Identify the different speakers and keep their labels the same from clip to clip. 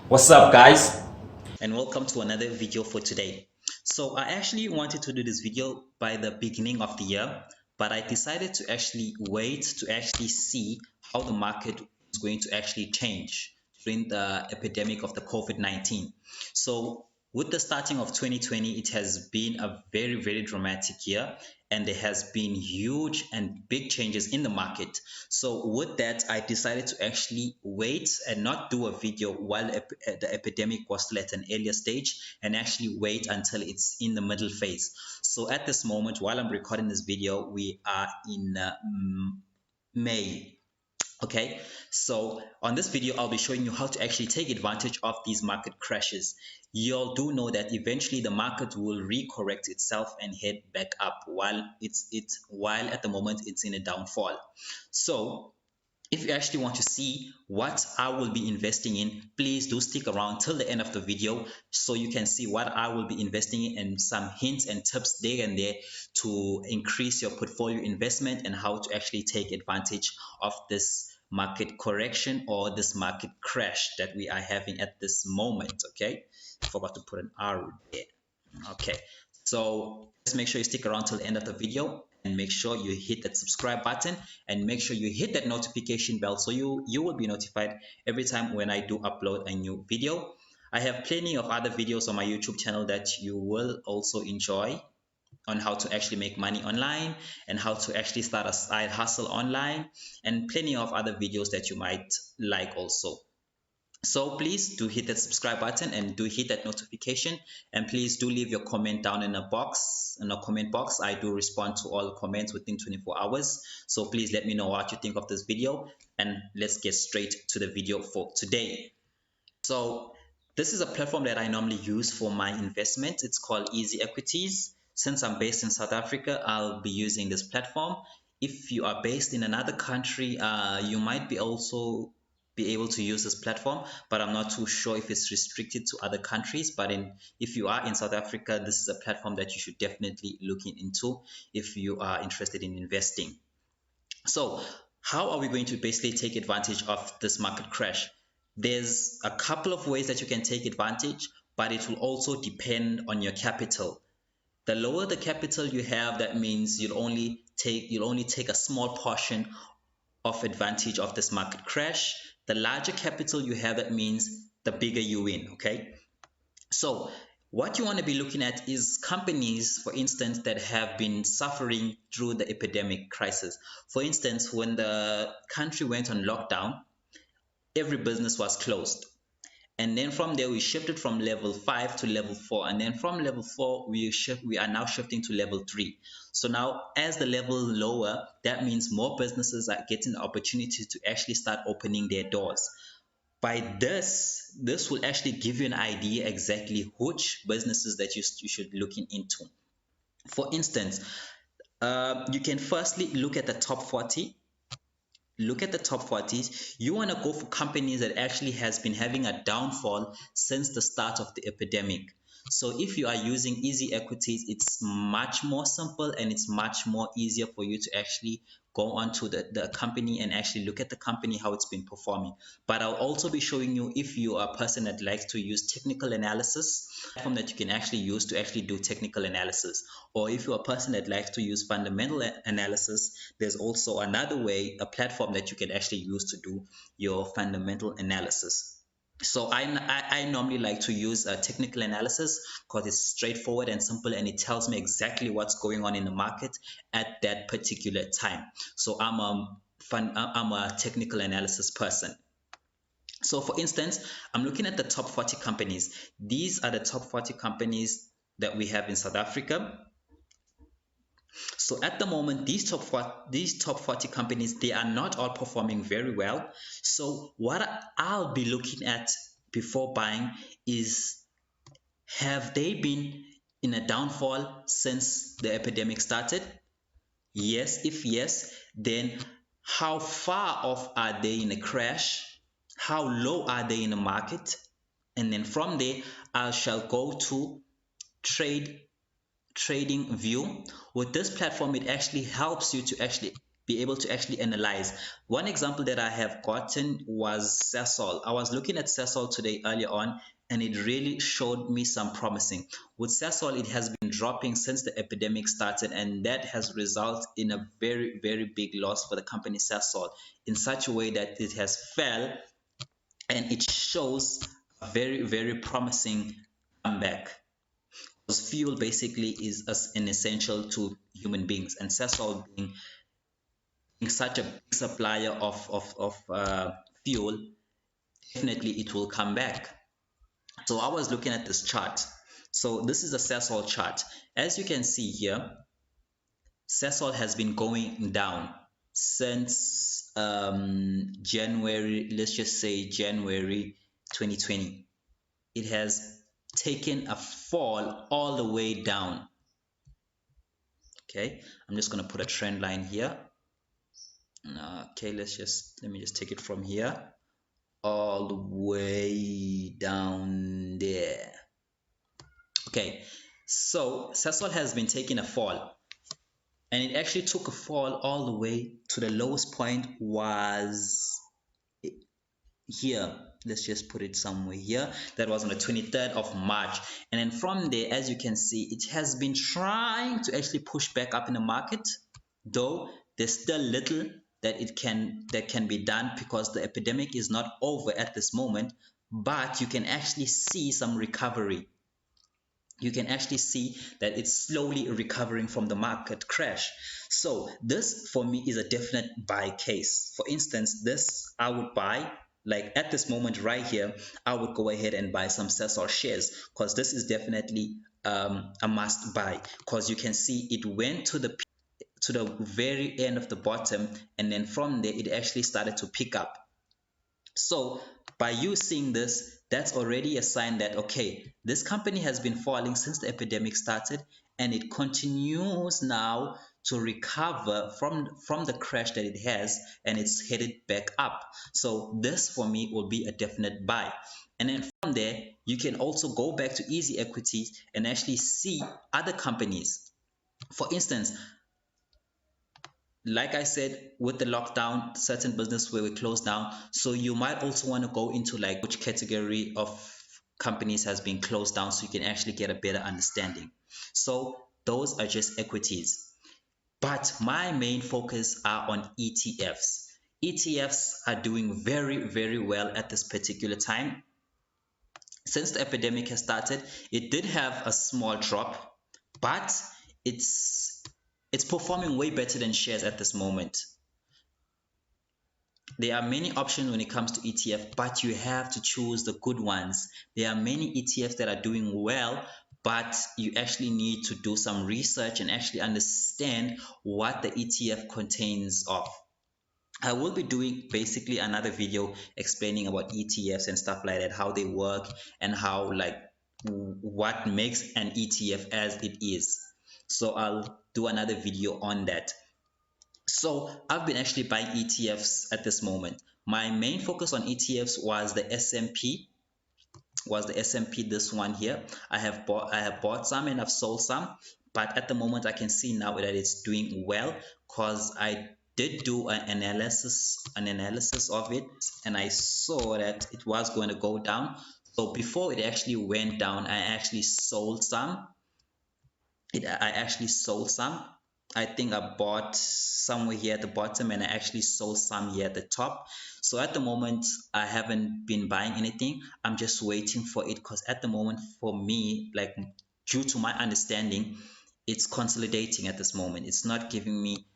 Speaker 1: What's up, guys?
Speaker 2: And welcome to another video for today. So I actually wanted to do this video by the beginning of the year, but I decided to actually wait to actually see how the market is going to actually change during the epidemic of the COVID-19. So with the starting of 2020, it has been a very, very dramatic year, and there has been huge and big changes in the market. So with that, I decided to actually wait and not do a video while the epidemic was still at an earlier stage, and actually wait until it's in the middle phase. So at this moment, while I'm recording this video, we are in May. Okay, so on this video, I'll be showing you how to actually take advantage of these market crashes. You all do know that eventually the market will recorrect itself and head back up while at the moment it's in a downfall. So if you actually want to see what I will be investing in, please do stick around till the end of the video so you can see what I will be investing in and some hints and tips there and there to increase your portfolio investment and how to actually take advantage of this market correction or this market crash that we are having at this moment. Okay, I forgot to put an R there. Okay, so just make sure you stick around till the end of the video and make sure you hit that subscribe button and make sure you hit that notification bell so you will be notified every time when I do upload a new video. I have plenty of other videos on my YouTube channel that you will also enjoy on how to actually make money online and how to actually start a side hustle online, and plenty of other videos that you might like also. So please do hit that subscribe button and do hit that notification, and please do leave your comment down in a comment box. I do respond to all comments within 24 hours. So please let me know what you think of this video, and let's get straight to the video for today. So this is a platform that I normally use for my investment. It's called Easy Equities. Since I'm based in South Africa, I'll be using this platform. If you are based in another country, you might be also be able to use this platform, but I'm not too sure if it's restricted to other countries. But if you are in South Africa, this is a platform that you should definitely look into if you are interested in investing. So how are we going to basically take advantage of this market crash? There's a couple of ways that you can take advantage, but it will also depend on your capital. The lower the capital you have, that means you'll only take a small portion of advantage of this market crash. The larger capital you have, that means the bigger you win. Okay. So what you want to be looking at is companies, for instance, that have been suffering through the epidemic crisis. For instance, when the country went on lockdown, every business was closed. And then from there, we shifted from level 5 to level 4. And then from level 4, we are now shifting to level 3. So now, as the level lower, that means more businesses are getting the opportunity to actually start opening their doors. By this will actually give you an idea exactly which businesses that you should looking into. For instance, you can firstly look at the top 40. Look at the top 40s. You want to go for companies that actually has been having a downfall since the start of the epidemic. So if you are using easy equities, it's much more simple and it's much more easier for you to actually go onto the company and actually look at the company, how it's been performing. But I'll also be showing you, if you are a person that likes to use technical analysis, platform that you can actually use to actually do technical analysis. Or if you're a person that likes to use fundamental analysis, there's also another way, a platform that you can actually use to do your fundamental analysis. So I normally like to use a technical analysis because it's straightforward and simple, and it tells me exactly what's going on in the market at that particular time. So I'm a technical analysis person. So for instance, I'm looking at the top 40 companies. These are the top 40 companies that we have in South Africa. So at the moment, these top 40 companies, they are not all performing very well. So what I'll be looking at before buying is, have they been in a downfall since the epidemic started? Yes. If yes, then how far off are they in a crash? How low are they in the market? And then from there, I shall go to trade trading view. With this platform, it actually helps you to actually be able to actually analyze. One example that I have gotten was Sasol. I was looking at Sasol today earlier on, and it really showed me some promising. With Sasol, it has been dropping since the epidemic started, and that has resulted in a very, very big loss for the company Sasol in such a way that it has fell, and it shows a very, very promising comeback. Because fuel basically is an essential to human beings, and Sasol being such a big supplier of fuel, definitely it will come back. So I was looking at this chart. So this is a Sasol chart. As you can see here, Sasol has been going down since January, let's just say January 2020. It has taken a fall all the way down. Okay, I'm just going to put a trend line here. Okay, let me just take it from here all the way down there. Okay, so Sasol has been taking a fall, and it actually took a fall all the way to the lowest point was here. Let's just put it somewhere here. That was on the 23rd of March, and then from there, as you can see, it has been trying to actually push back up in the market, though there's still little that can be done because the epidemic is not over at this moment. But you can actually see some recovery. You can actually see that it's slowly recovering from the market crash. So this for me is a definite buy case. For instance, this I would buy, like at this moment right here, I would go ahead and buy some Sasol shares, because this is definitely a must buy, because you can see it went to the very end of the bottom, and then from there it actually started to pick up. So by you seeing this, that's already a sign that, okay, this company has been falling since the epidemic started, and it continues now to recover from the crash that it has, and it's headed back up. So this for me will be a definite buy. And then from there, you can also go back to easy equities and actually see other companies. For instance, like I said, with the lockdown, certain business where we closed down. So you might also want to go into like which category of companies has been closed down, so you can actually get a better understanding. So those are just equities. But my main focus are on ETFs. ETFs are doing very, very well at this particular time. Since the epidemic has started, it did have a small drop, but it's performing way better than shares at this moment. There are many options when it comes to ETF, but you have to choose the good ones. There are many ETFs that are doing well, but you actually need to do some research and actually understand what the ETF contains of. I will be doing basically another video explaining about ETFs and stuff like that, how they work and how, like, what makes an ETF as it is. So I'll do another video on that. So I've been actually buying ETFs at this moment. My main focus on ETFs was the S&P. This one here. I have bought some and I've sold some, but at the moment I can see now that it's doing well, because I did do an analysis of it, and I saw that it was going to go down. So before it actually went down, I actually sold some. I think I bought somewhere here at the bottom, and I actually sold some here at the top. So at the moment, I haven't been buying anything. I'm just waiting for it, because at the moment, for me, like, due to my understanding, it's consolidating at this moment. It's not giving me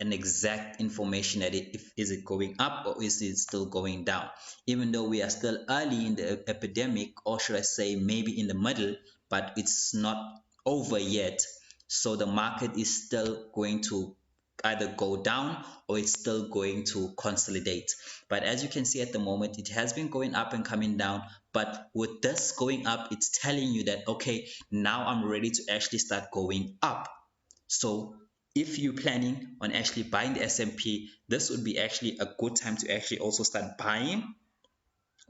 Speaker 2: an exact information that is it going up or is it still going down, even though we are still early in the epidemic, or should I say maybe in the middle, but it's not over yet. So the market is still going to either go down or it's still going to consolidate. But as you can see at the moment, it has been going up and coming down. But with this going up, it's telling you that, okay, now I'm ready to actually start going up. So if you're planning on actually buying the S&P, this would be actually a good time to actually also start buying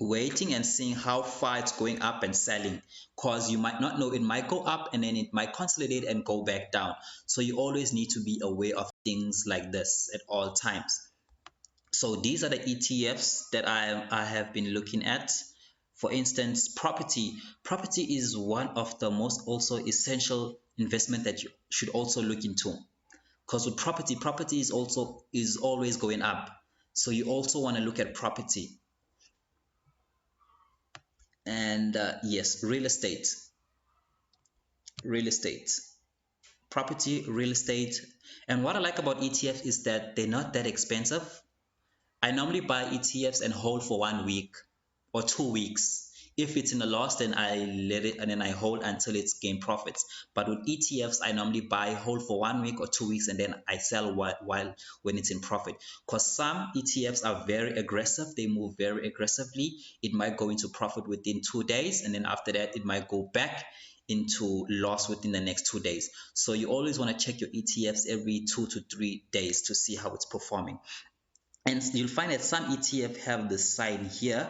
Speaker 2: waiting and seeing how far it's going up and selling, because you might not know, it might go up and then it might consolidate and go back down. So you always need to be aware of things like this at all times. So these are the ETFs that I have been looking at. For instance, property is one of the most also essential investment that you should also look into, because with property is always going up. So you also want to look at property. And yes, real estate, property, real estate. And what I like about ETF is that they're not that expensive. I normally buy ETFs and hold for 1 week or 2 weeks. If it's in a loss, then I let it and then I hold until it's gain profits. But with ETFs, I normally buy, hold for 1 week or 2 weeks, and then I sell while when it's in profit. Because some ETFs are very aggressive, they move very aggressively. It might go into profit within 2 days, and then after that, it might go back into loss within the next 2 days. So you always want to check your ETFs every 2 to 3 days to see how it's performing. And you'll find that some ETF have the sign here.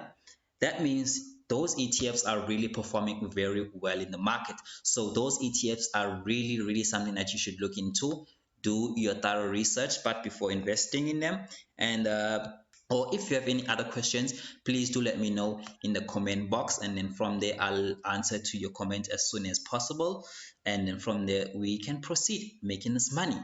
Speaker 2: That means those ETFs are really performing very well in the market. So those ETFs are really something that you should look into. Do your thorough research but before investing in them. And or if you have any other questions, please do let me know in the comment box, and then from there I'll answer to your comment as soon as possible, and then from there we can proceed making this money.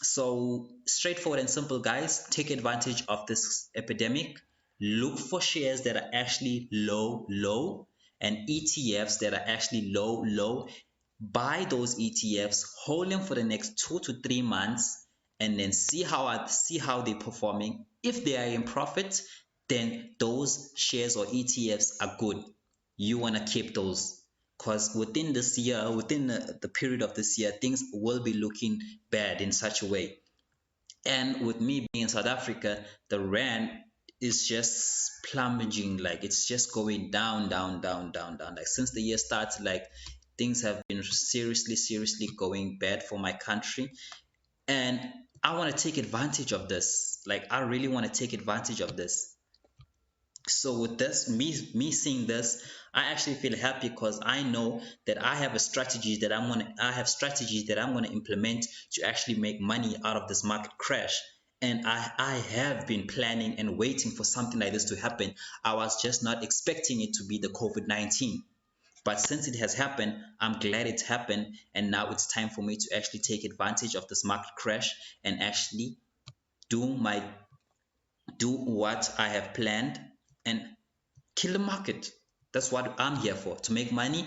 Speaker 2: So straightforward and simple, guys. Take advantage of this epidemic. Look for shares that are actually low, and ETFs that are actually low. Buy those ETFs, hold them for the next 2 to 3 months, and then see how they're performing. If they are in profit, then those shares or ETFs are good. You want to keep those, because within this year, within the period of this year, things will be looking bad in such a way. And with me being in South Africa, the rand is just plummeting, like it's just going down. Like since the year started, like things have been seriously going bad for my country, and I want to take advantage of this. Like I really want to take advantage of this. So with this, me seeing this, I actually feel happy, because I know that I have strategies that I'm gonna implement to actually make money out of this market crash. And I have been planning and waiting for something like this to happen. I was just not expecting it to be the COVID-19. But since it has happened, I'm glad it's happened, and now it's time for me to actually take advantage of this market crash and actually do what I have planned and kill the market. That's what I'm here for, to make money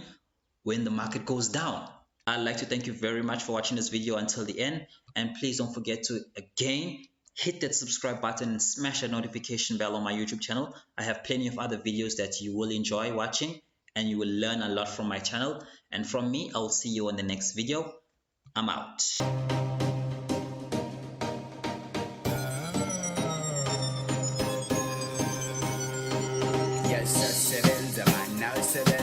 Speaker 2: when the market goes down. I'd like to thank you very much for watching this video until the end, and please don't forget to again hit that subscribe button and smash that notification bell on my YouTube channel. I have plenty of other videos that you will enjoy watching, and you will learn a lot from my channel. And from me, I'll see you on the next video. I'm out.
Speaker 1: Yes, sir, se vende, man, now se vende.